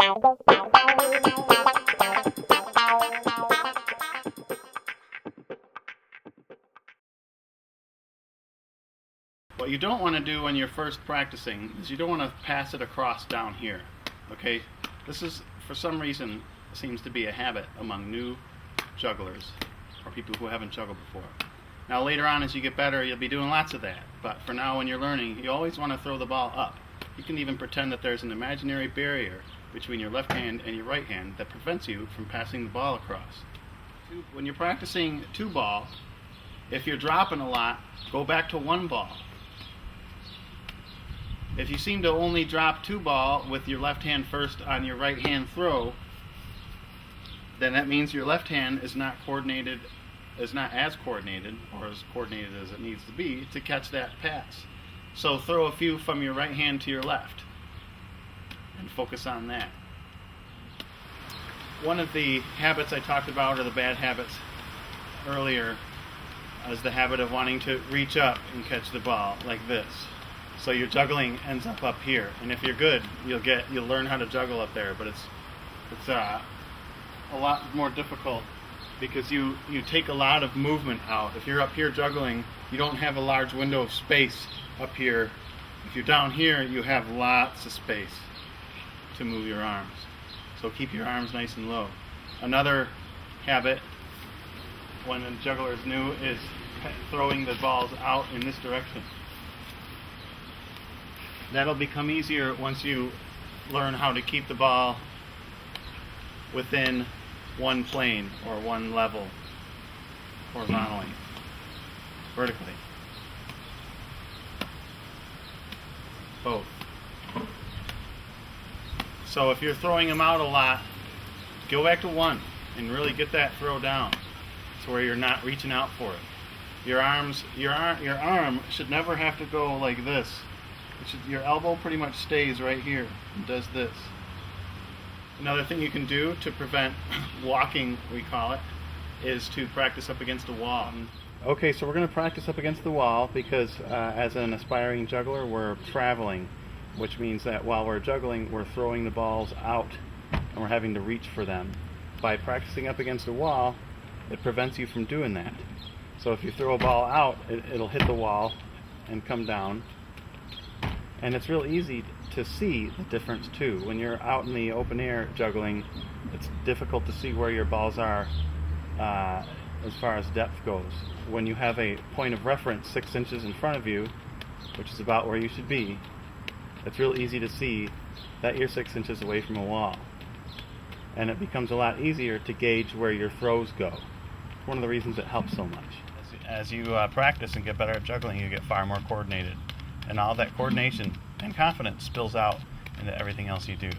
What you don't want to do when you're first practicing is you don't want to pass it across down here. Okay? This is, for some reason, seems to be a habit among new jugglers or people who haven't juggled before. Now later on as you get better you'll be doing lots of that, but for now when you're learning you always want to throw the ball up. You can even pretend that there's an imaginary barrier between your left hand and your right hand that prevents you from passing the ball across. When you're practicing two ball, if you're dropping a lot, go back to one ball. If you seem to only drop two ball with your left hand first on your right hand throw, then that means your left hand is not coordinated, is not as coordinated or as coordinated as it needs to be to catch that pass. So throw a few from your right hand to your left and focus on that. One of the habits I talked about, or the bad habits earlier, is the habit of wanting to reach up and catch the ball like this. So your juggling ends up here, and if you're good, you'll learn how to juggle up there. But it's a lot more difficult because you take a lot of movement out. If you're up here juggling, you don't have a large window of space up here. If you're down here, you have lots of space to move your arms. So keep your arms nice and low. Another habit when a juggler is new is throwing the balls out in this direction. That'll become easier once you learn how to keep the ball within one plane or one level horizontally, vertically. Both. So if you're throwing them out a lot, go back to one and really get that throw down to where you're not reaching out for it. Your arm should never have to go like this. Your elbow pretty much stays right here and does this. Another thing you can do to prevent walking, we call it, is to practice up against a wall. Okay, so we're going to practice up against the wall because as an aspiring juggler we're traveling, which means that while we're juggling we're throwing the balls out and we're having to reach for them. By practicing up against a wall, it prevents you from doing that. So if you throw a ball out, it'll hit the wall and come down. And it's real easy to see the difference too. When you're out in the open air juggling, it's difficult to see where your balls are as far as depth goes. When you have a point of reference 6 inches in front of you, which is about where you should be, it's real easy to see that you're 6 inches away from a wall. And it becomes a lot easier to gauge where your throws go. It's one of the reasons it helps so much. As you practice and get better at juggling, you get far more coordinated. And all that coordination and confidence spills out into everything else you do.